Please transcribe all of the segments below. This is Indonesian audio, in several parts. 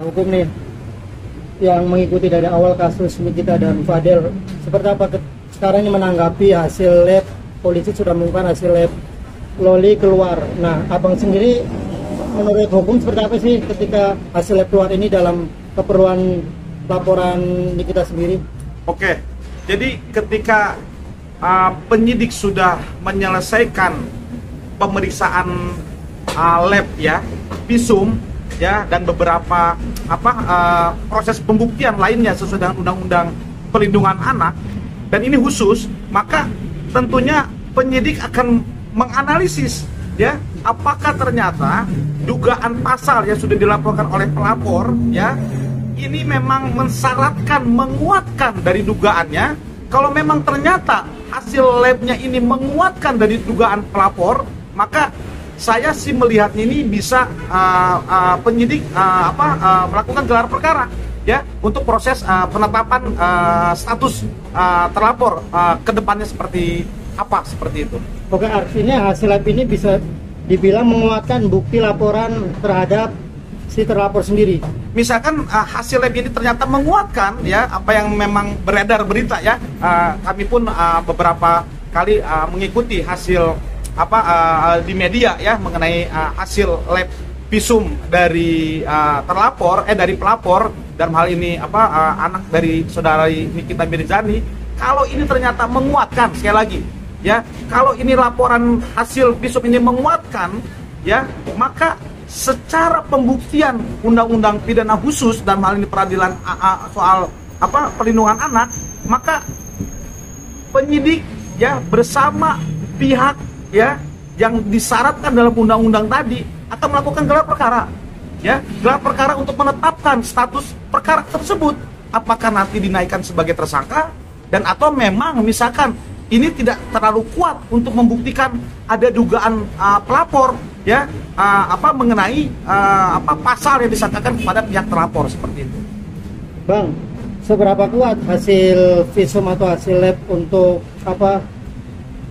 Hukum nih yang mengikuti dari awal kasus Nikita dan Fadel, seperti apa sekarang ini menanggapi hasil lab? Polisi sudah mengumumkan hasil lab Loli keluar. Nah, abang sendiri menurut hukum seperti apa sih ketika hasil lab keluar ini dalam keperluan laporan Nikita sendiri? Oke, jadi ketika penyidik sudah menyelesaikan pemeriksaan lab ya, visum ya, dan beberapa proses pembuktian lainnya sesuai dengan Undang-Undang Perlindungan Anak, dan ini khusus, maka tentunya penyidik akan menganalisis ya, apakah ternyata dugaan pasal yang sudah dilaporkan oleh pelapor ya, ini memang mensyaratkan, menguatkan dari dugaannya. Kalau memang ternyata hasil labnya ini menguatkan dari dugaan pelapor, maka saya sih melihat ini bisa penyidik melakukan gelar perkara ya, untuk proses penetapan status terlapor ke depannya seperti apa, seperti itu. Oke, artinya hasil lab ini bisa dibilang menguatkan bukti laporan terhadap si terlapor sendiri. Misalkan hasil lab ini ternyata menguatkan ya apa yang memang beredar berita ya, kami pun beberapa kali mengikuti hasil di media ya mengenai hasil lab visum dari terlapor dari pelapor, dalam hal ini anak dari saudari Nikita Mirzani. Kalau ini ternyata menguatkan, sekali lagi ya, kalau ini laporan hasil visum ini menguatkan ya, maka secara pembuktian undang-undang pidana khusus dalam hal ini peradilan soal perlindungan anak, maka penyidik ya bersama pihak ya yang disyaratkan dalam undang-undang tadi akan melakukan gelar perkara ya, gelar perkara untuk menetapkan status perkara tersebut, apakah nanti dinaikkan sebagai tersangka dan atau memang misalkan ini tidak terlalu kuat untuk membuktikan ada dugaan pelapor ya mengenai pasal yang disangkakan kepada pihak terlapor, seperti itu. Bang, seberapa kuat hasil visum atau hasil lab untuk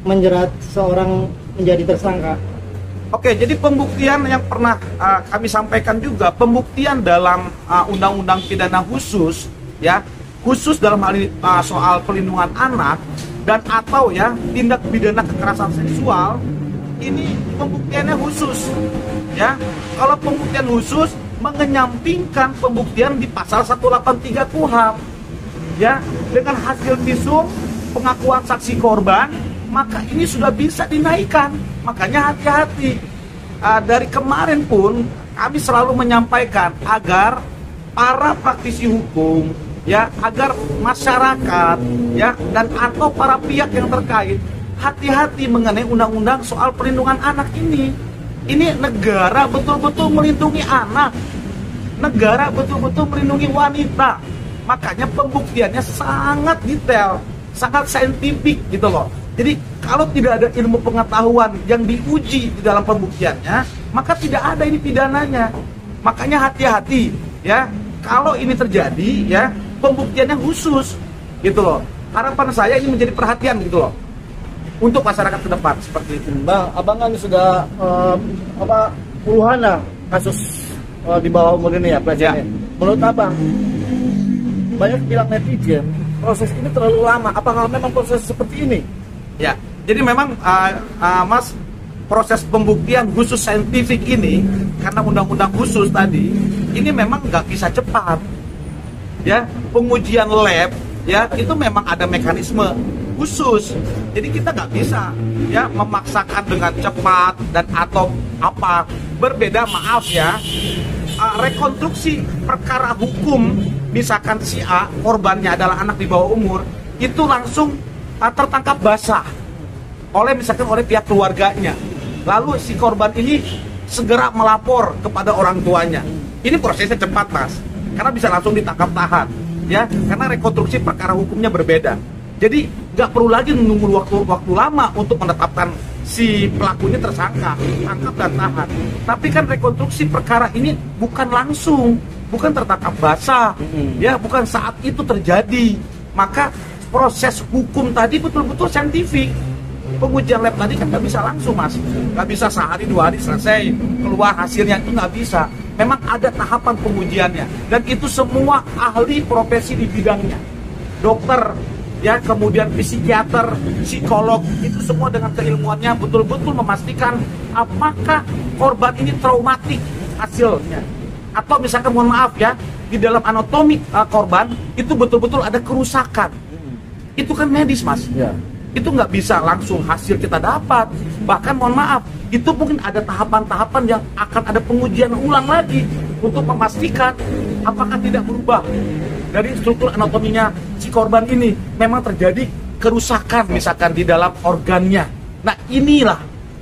menjerat seorang menjadi tersangka? Oke, jadi pembuktian yang pernah kami sampaikan juga, pembuktian dalam undang-undang pidana khusus ya, khusus dalam hal ini soal perlindungan anak dan atau ya tindak pidana kekerasan seksual, ini pembuktiannya khusus ya. Kalau pembuktian khusus mengenyampingkan pembuktian di pasal 183 KUHP ya, dengan hasil visum pengakuan saksi korban, maka ini sudah bisa dinaikkan. Makanya hati-hati. Dari kemarin pun kami selalu menyampaikan agar para praktisi hukum ya, agar masyarakat ya dan atau para pihak yang terkait hati-hati mengenai undang-undang soal perlindungan anak ini. Ini negara betul-betul melindungi anak, negara betul-betul melindungi wanita. Makanya pembuktiannya sangat detail, sangat saintifik gitu loh. Jadi kalau tidak ada ilmu pengetahuan yang diuji di dalam pembuktiannya, maka tidak ada ini pidananya. Makanya hati-hati ya, kalau ini terjadi ya, pembuktiannya khusus gitu loh. Harapan saya ini menjadi perhatian gitu loh untuk masyarakat ke depan, seperti itu. Bang, abang kan sudah puluhan lah kasus di bawah umur ini ya, ya. Menurut abang, banyak bilang netizen proses ini terlalu lama. Apakah memang proses seperti ini? Ya, jadi memang Mas, proses pembuktian khusus saintifik ini karena undang-undang khusus tadi ini memang nggak bisa cepat. Ya, pengujian lab ya itu memang ada mekanisme khusus. Jadi kita nggak bisa ya memaksakan dengan cepat dan atau apa. Berbeda, maaf ya, rekonstruksi perkara hukum, misalkan si A korbannya adalah anak di bawah umur, itu langsung tertangkap basah oleh misalkan oleh pihak keluarganya. Lalu si korban ini segera melapor kepada orang tuanya. Ini prosesnya cepat, Mas, karena bisa langsung ditangkap tahan ya, karena rekonstruksi perkara hukumnya berbeda. Jadi nggak perlu lagi menunggu waktu lama untuk menetapkan si pelaku ini tersangka, tangkap dan tahan. Tapi kan rekonstruksi perkara ini bukan langsung, bukan tertangkap basah ya, bukan saat itu terjadi. Maka proses hukum tadi betul-betul saintifik. Pengujian lab tadi kan nggak bisa langsung, Mas, nggak bisa sehari 2 hari selesai keluar hasilnya, itu nggak bisa. memang ada tahapan pengujiannya, dan itu semua ahli profesi di bidangnya, dokter, ya, kemudian psikiater, psikolog, itu semua dengan keilmuannya betul-betul memastikan apakah korban ini traumatik hasilnya, atau misalkan mohon maaf ya, di dalam anatomi korban itu betul-betul ada kerusakan. Itu kan medis, Mas. Ya. Itu nggak bisa langsung hasil kita dapat. Bahkan mohon maaf, itu mungkin ada tahapan-tahapan yang akan ada pengujian ulang lagi untuk memastikan apakah tidak berubah dari struktur anatominya si korban ini memang terjadi kerusakan misalkan di dalam organnya. Nah, inilah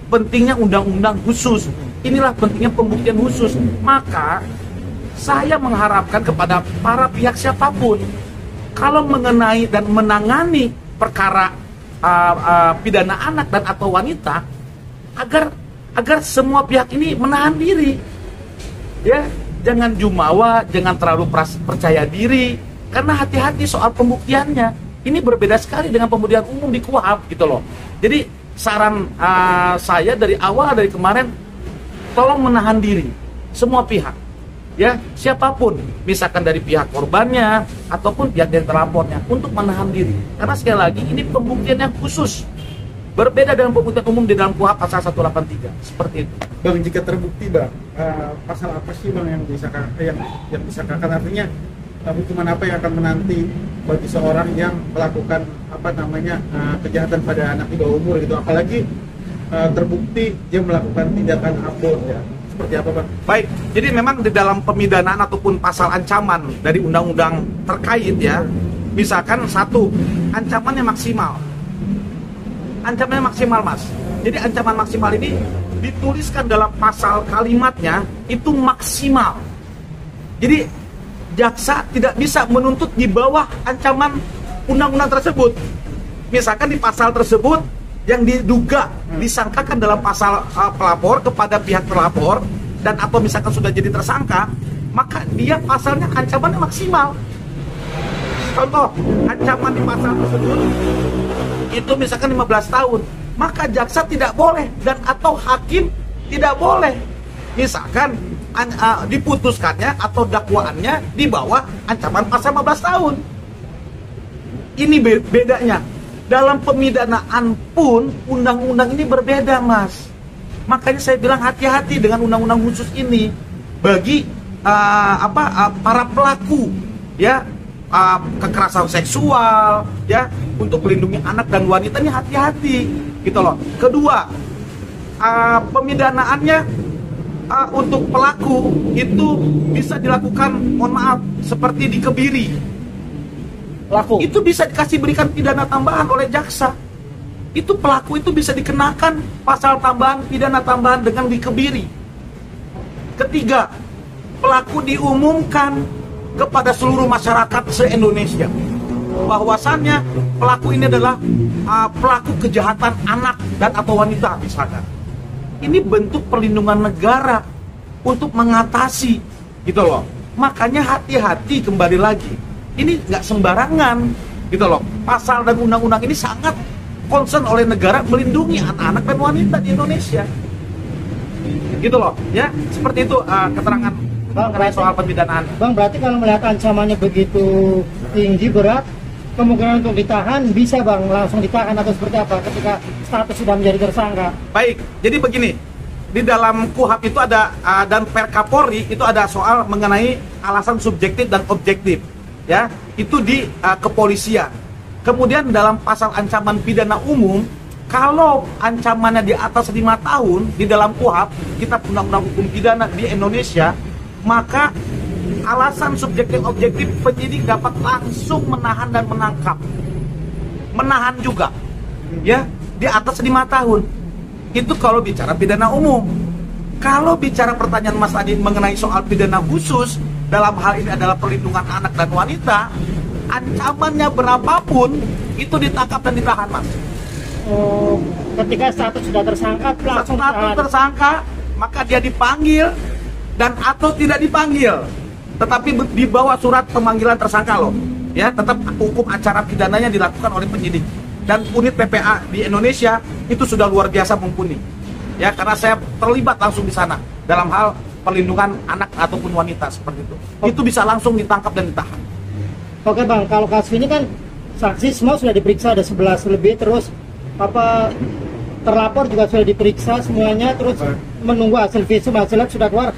pentingnya undang-undang khusus. Inilah pentingnya pembuktian khusus. Maka saya mengharapkan kepada para pihak siapapun, kalau mengenai dan menangani perkara pidana anak dan atau wanita, agar semua pihak ini menahan diri, ya, jangan jumawa, jangan terlalu percaya diri, karena hati-hati soal pembuktiannya. Ini berbeda sekali dengan pembuktian umum di KUHP gitu loh. Jadi saran saya dari awal, dari kemarin, tolong menahan diri semua pihak, ya, siapapun, misalkan dari pihak korbannya ataupun pihak yang terlapornya, untuk menahan diri. Karena sekali lagi ini pembuktian yang khusus, berbeda dengan pembuktian umum di dalam KUHP pasal 183, seperti itu. Bang, jika terbukti Bang, pasal apa sih Bang yang disangkakan, artinya hukuman apa yang akan menanti bagi seorang yang melakukan kejahatan pada anak di bawah umur gitu, apalagi terbukti dia melakukan tindakan abort, ya, seperti apa Bang? Baik, jadi memang di dalam pemidanaan ataupun pasal ancaman dari undang-undang terkait, ya, misalkan satu, ancamannya maksimal. Ancamannya maksimal, Mas. Jadi ancaman maksimal ini dituliskan dalam pasal kalimatnya itu maksimal. Jadi jaksa tidak bisa menuntut di bawah ancaman undang-undang tersebut. Misalkan di pasal tersebut yang diduga disangkakan dalam pasal pelapor kepada pihak terlapor dan atau misalkan sudah jadi tersangka, maka dia pasalnya ancamannya maksimal. Contoh, ancaman di pasal tersebut itu misalkan 15 tahun, maka jaksa tidak boleh dan atau hakim tidak boleh misalkan diputuskannya atau dakwaannya di bawah ancaman pasal 15 tahun. Ini bedanya. Dalam pemidanaan pun undang-undang ini berbeda, Mas. Makanya saya bilang hati-hati dengan undang-undang khusus ini bagi para pelaku, ya, kekerasan seksual, ya, untuk melindungi anak dan wanita ini hati-hati gitu loh. Kedua, pemidanaannya untuk pelaku itu bisa dilakukan, mohon maaf, seperti dikebiri. Pelaku Itu bisa berikan pidana tambahan oleh jaksa. Itu pelaku itu bisa dikenakan pasal tambahan, pidana tambahan dengan dikebiri. Ketiga, pelaku diumumkan kepada seluruh masyarakat se-Indonesia bahwasannya pelaku ini adalah pelaku kejahatan anak dan atau wanita misalkan. Ini bentuk perlindungan negara untuk mengatasi gitu loh. Makanya hati-hati, kembali lagi, ini nggak sembarangan gitu loh. Pasal dan undang-undang ini sangat concern oleh negara melindungi anak-anak dan wanita di Indonesia gitu loh, ya. Seperti itu keterangan mengenai soal pemidanaan. Bang, berarti kalau melihat ancamannya begitu tinggi, berat, kemungkinan untuk ditahan bisa Bang langsung ditahan atau seperti apa ketika status sudah menjadi tersangka? Baik, jadi begini, di dalam KUHP itu ada dan Perkapolri itu ada soal mengenai alasan subjektif dan objektif, ya, itu di kepolisian. Kemudian dalam pasal ancaman pidana umum, kalau ancamannya di atas 5 tahun di dalam KUHP, Kitab Undang-Undang Hukum Pidana di Indonesia, maka alasan subjektif objektif penyidik dapat langsung menahan dan menangkap. Menahan juga, ya, di atas 5 tahun. Itu kalau bicara pidana umum. Kalau bicara pertanyaan Mas tadi mengenai soal pidana khusus, dalam hal ini adalah perlindungan anak dan wanita, ancamannya berapapun itu ditangkap dan ditahan, Mas. Oh, ketika status sudah tersangka langsung Status ditahan. tersangka, maka dia dipanggil dan atau tidak dipanggil, tetapi di bawah surat pemanggilan tersangka loh, ya, tetap hukum acara pidananya dilakukan oleh penyidik. Dan unit PPA di Indonesia itu sudah luar biasa mumpuni, ya, karena saya terlibat langsung di sana dalam hal perlindungan anak ataupun wanita seperti itu. Itu bisa langsung ditangkap dan ditahan. Oke Bang, kalau kasus ini kan saksi semua sudah diperiksa, ada 11 lebih, terus terlapor juga sudah diperiksa semuanya, terus menunggu hasil visum, hasil lab sudah keluar.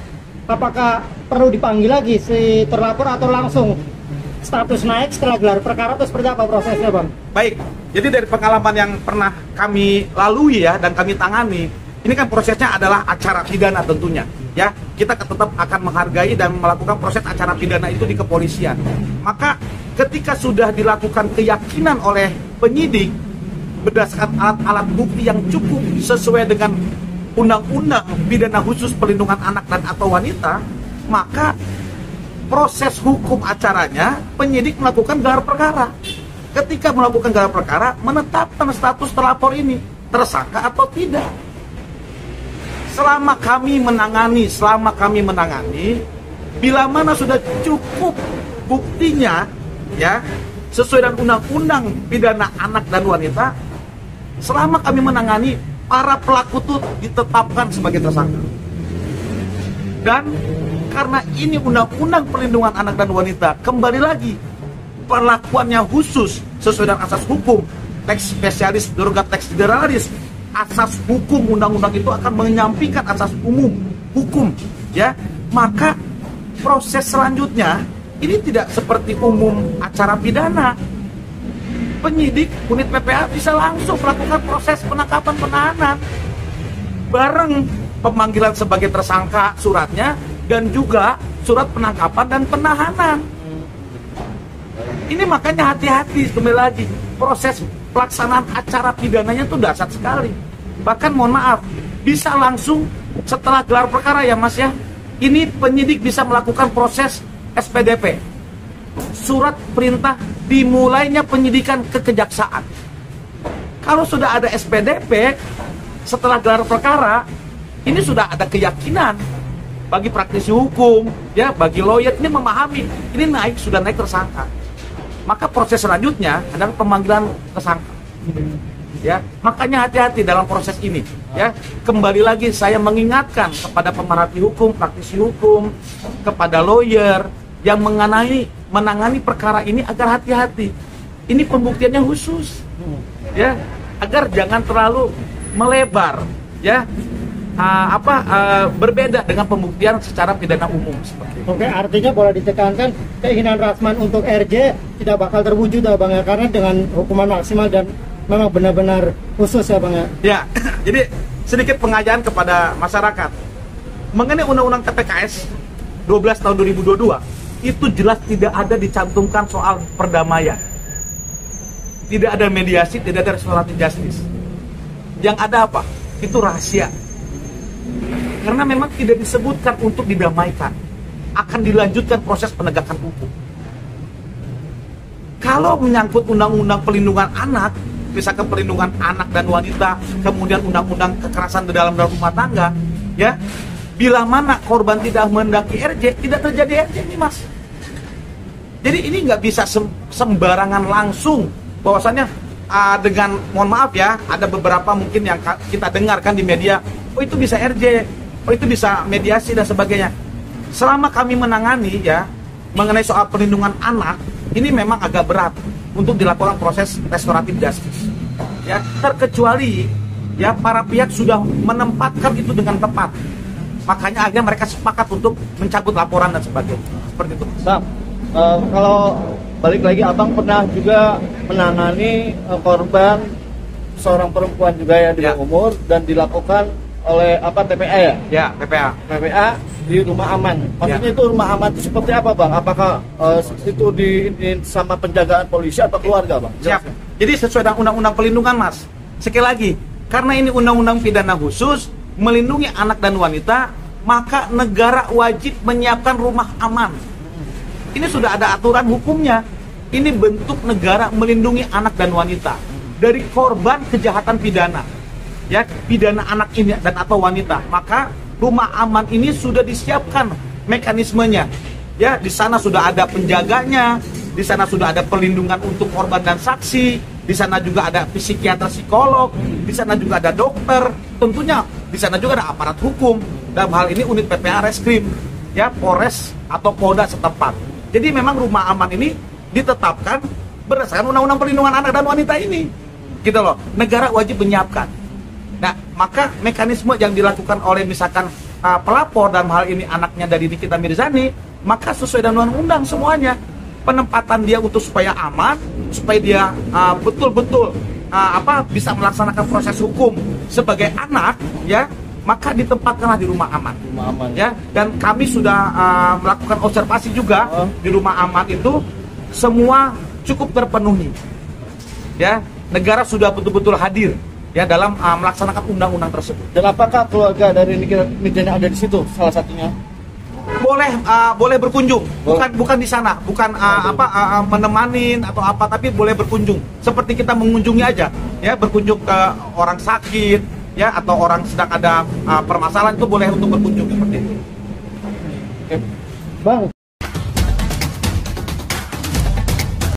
Apakah perlu dipanggil lagi si terlapor atau langsung status naik setelah gelar perkara atau seperti apa prosesnya Bang? Baik, jadi dari pengalaman yang pernah kami lalui ya dan kami tangani, ini kan prosesnya adalah acara pidana tentunya. Ya, kita tetap akan menghargai dan melakukan proses acara pidana itu di kepolisian. Maka ketika sudah dilakukan keyakinan oleh penyidik berdasarkan alat-alat bukti yang cukup sesuai dengan Undang-Undang Pidana Khusus Perlindungan Anak dan atau Wanita, maka proses hukum acaranya penyidik melakukan gelar perkara. Ketika melakukan gelar perkara, menetapkan status terlapor ini tersangka atau tidak. Selama kami menangani, bila mana sudah cukup buktinya, ya sesuai dengan Undang-Undang Pidana Anak dan Wanita, selama kami menangani, para pelaku itu ditetapkan sebagai tersangka. Dan karena ini Undang-Undang Perlindungan Anak dan Wanita, kembali lagi perlakuannya khusus sesuai dengan asas hukum, teks spesialis derogat teks generalis. Asas hukum undang-undang itu akan menyampingkan asas umum hukum, ya. Maka proses selanjutnya ini tidak seperti umum acara pidana. Penyidik unit PPA bisa langsung melakukan proses penangkapan penahanan bareng pemanggilan sebagai tersangka suratnya dan juga surat penangkapan dan penahanan. Ini makanya hati-hati, kembali lagi proses pelaksanaan acara pidananya itu dahsyat sekali. Bahkan mohon maaf, bisa langsung setelah gelar perkara ya Mas ya. Ini penyidik bisa melakukan proses SPDP, surat perintah dimulainya penyidikan ke kejaksaan. Kalau sudah ada SPDP setelah gelar perkara, ini sudah ada keyakinan bagi praktisi hukum, ya, bagi lawyer ini memahami ini sudah naik tersangka. Maka proses selanjutnya adalah pemanggilan tersangka. Ya, makanya hati-hati dalam proses ini. Ya, kembali lagi saya mengingatkan kepada pemerhati hukum, praktisi hukum, kepada lawyer yang menangani perkara ini agar hati-hati. Ini pembuktiannya khusus, ya, agar jangan terlalu melebar, ya. Berbeda dengan pembuktian secara pidana umum seperti itu. Oke, artinya boleh ditekankan keinginan Rasman untuk RJ tidak bakal terwujud ya Bang ya, karena dengan hukuman maksimal dan memang benar-benar khusus ya Bang ya. Ya, jadi sedikit pengajaan kepada masyarakat mengenai Undang-Undang TPKS 12 tahun 2022 itu jelas tidak ada dicantumkan soal perdamaian, tidak ada mediasi, tidak ada restoratif justice. Yang ada apa? Itu rahasia. Karena memang tidak disebutkan untuk didamaikan, akan dilanjutkan proses penegakan hukum. Kalau menyangkut undang-undang perlindungan anak, misalkan perlindungan anak dan wanita, kemudian undang-undang kekerasan di dalam rumah tangga, ya, bila mana korban tidak mendaki RJ, tidak terjadi RJ ini Mas. Jadi ini nggak bisa sembarangan langsung, bahwasannya dengan, mohon maaf ya, ada beberapa mungkin yang kita dengarkan di media, oh itu bisa RJ, oh itu bisa mediasi dan sebagainya. Selama kami menangani ya mengenai soal perlindungan anak, ini memang agak berat untuk dilakukan proses restoratif justice. Ya, terkecuali ya para pihak sudah menempatkan itu dengan tepat. Makanya akhirnya mereka sepakat untuk mencabut laporan dan sebagainya. Seperti itu. Bang, kalau balik lagi, Abang pernah juga menangani korban seorang perempuan juga ya di bawah umur dan dilakukan oleh TPA ya? Ya, TPA. TPA di rumah aman. Maksudnya itu rumah aman itu seperti apa Bang? Apakah itu sama penjagaan polisi atau keluarga Bang? Siap. Jadi sesuai dengan Undang-Undang Perlindungan Mas. Sekali lagi, karena ini Undang-Undang Pidana Khusus melindungi anak dan wanita, maka negara wajib menyiapkan rumah aman. Ini sudah ada aturan hukumnya. Ini bentuk negara melindungi anak dan wanita dari korban kejahatan pidana. Ya, pidana anak ini dan atau wanita. Maka rumah aman ini sudah disiapkan mekanismenya. Ya, di sana sudah ada penjaganya, di sana sudah ada perlindungan untuk korban dan saksi, di sana juga ada psikiater, psikolog, di sana juga ada dokter, tentunya di sana juga ada aparat hukum. dalam hal ini unit PPA Reskrim, ya Polres atau Polda setempat. Jadi memang rumah aman ini ditetapkan berdasarkan Undang-Undang Perlindungan Anak dan Wanita ini, gitu loh. Negara wajib menyiapkan. Nah, maka mekanisme yang dilakukan oleh misalkan pelapor dalam hal ini anaknya dari Nikita Mirzani, maka sesuai dengan undang-undang semuanya. Penempatan dia untuk supaya aman, supaya dia betul-betul bisa melaksanakan proses hukum sebagai anak, ya, maka ditempatkanlah di rumah aman. Rumah aman. Ya, dan kami sudah melakukan observasi juga di rumah aman itu semua cukup terpenuhi. Ya, negara sudah betul-betul hadir ya dalam melaksanakan undang-undang tersebut. Dan apakah keluarga dari Nikita Mirzani ada di situ salah satunya? Boleh berkunjung, bukan di sana, bukan menemanin atau apa, tapi boleh berkunjung. Seperti kita mengunjungi aja, ya, berkunjung ke orang sakit, ya, atau orang sedang ada permasalahan, itu boleh untuk berkunjung seperti itu. Bang,